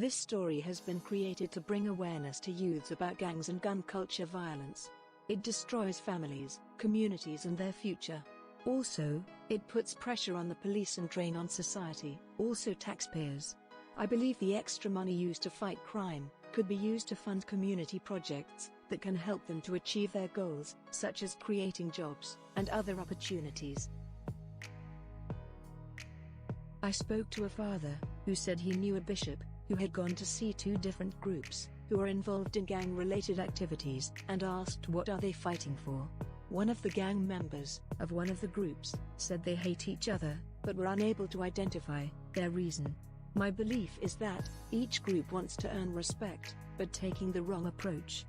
This story has been created to bring awareness to youths about gangs and gun culture violence. It destroys families, communities and their future. Also, it puts pressure on the police and drain on society, also taxpayers. I believe the extra money used to fight crime could be used to fund community projects that can help them to achieve their goals, such as creating jobs and other opportunities. I spoke to a father who said he knew a bishop who had gone to see two different groups who are involved in gang-related activities and asked what are they fighting for. One of the gang members of one of the groups said they hate each other, but were unable to identify their reason. My belief is that each group wants to earn respect, but taking the wrong approach.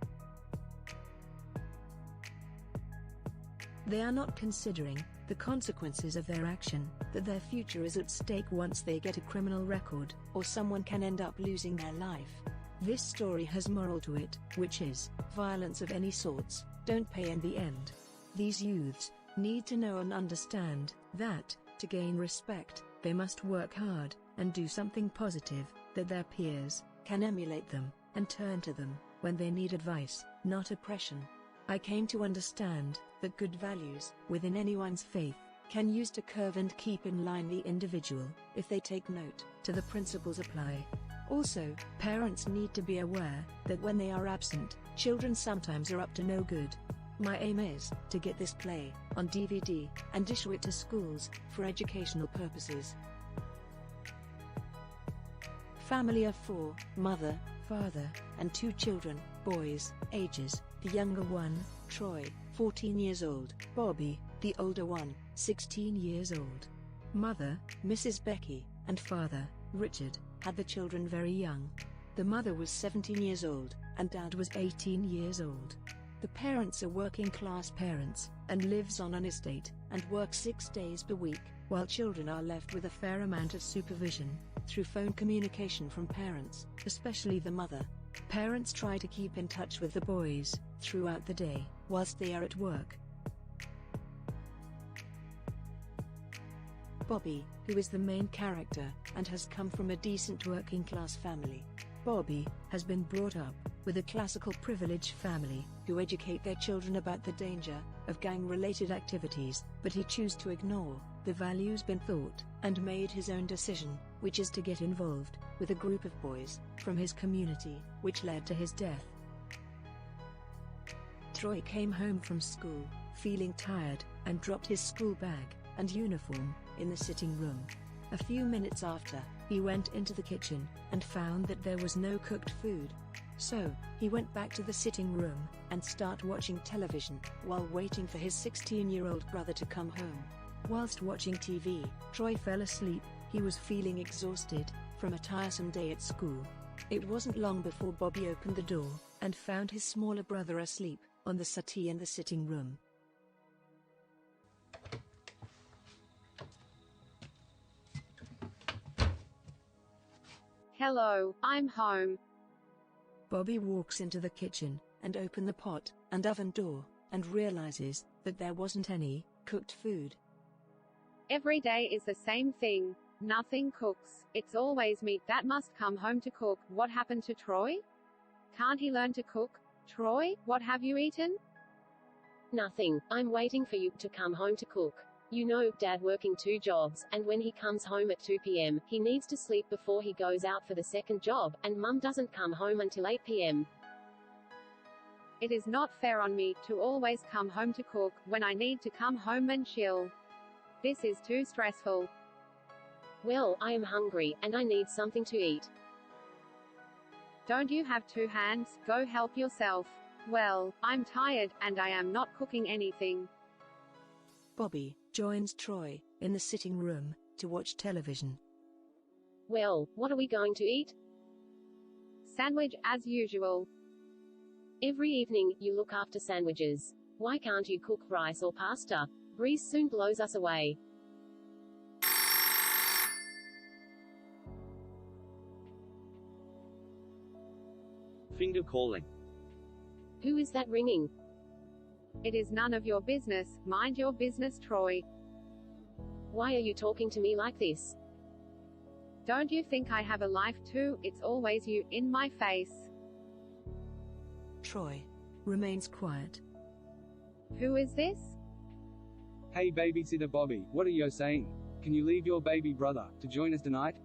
They are not considering the consequences of their action, that their future is at stake once they get a criminal record, or someone can end up losing their life. This story has moral to it, which is, violence of any sorts don't pay in the end. These youths need to know and understand that, to gain respect, they must work hard and do something positive, that their peers can emulate them and turn to them when they need advice, not oppression. I came to understand that good values within anyone's faith can use to curve and keep in line the individual if they take note to the principles apply. Also, parents need to be aware that when they are absent, children sometimes are up to no good. My aim is to get this play on DVD and issue it to schools for educational purposes. Family of 4, mother, father, and 2 children, boys, ages, the younger one, Troy, 14 years old, Bobby, the older one, 16 years old. Mother, Mrs. Becky, and father, Richard, had the children very young. The mother was 17 years old, and dad was 18 years old. The parents are working-class parents, and lives on an estate, and work 6 days per week, while children are left with a fair amount of supervision through phone communication from parents, especially the mother. Parents try to keep in touch with the boys throughout the day, whilst they are at work. Bobby, who is the main character, and has come from a decent working-class family. Bobby has been brought up with a classical privileged family who educate their children about the danger of gang-related activities, but he chose to ignore the values been taught and made his own decision, which is to get involved with a group of boys from his community, which led to his death. Troy came home from school, feeling tired, and dropped his school bag and uniform in the sitting room. A few minutes after, he went into the kitchen and found that there was no cooked food. So, he went back to the sitting room and started watching television while waiting for his 16-year-old brother to come home. Whilst watching TV, Troy fell asleep. He was feeling exhausted from a tiresome day at school. It wasn't long before Bobby opened the door and found his smaller brother asleep on the settee in the sitting room. Hello, I'm home. Bobby walks into the kitchen and opens the pot and oven door and realizes that there wasn't any cooked food. Every day is the same thing. Nothing cooks. It's always me that must come home to cook. What happened to Troy? Can't he learn to cook? Troy, what have you eaten? Nothing. I'm waiting for you to come home to cook. You know, Dad working 2 jobs, and when he comes home at 2 p.m., he needs to sleep before he goes out for the second job, and Mum doesn't come home until 8 p.m. It is not fair on me to always come home to cook when I need to come home and chill. This is too stressful. Well, I am hungry, and I need something to eat. Don't you have 2 hands? Go help yourself. Well, I'm tired, and I am not cooking anything. Bobby joins Troy in the sitting room to watch television. Well, what are we going to eat? Sandwich, as usual. Every evening, you look after sandwiches. Why can't you cook rice or pasta? Grease soon blows us away. Finger calling. Who is that ringing? It is none of your business. Mind your business, Troy. Why are you talking to me like this? Don't you think I have a life too? It's always you, in my face. Troy remains quiet. Who is this? Hey babysitter Bobby, what are you saying? Can you leave your baby brother to join us tonight?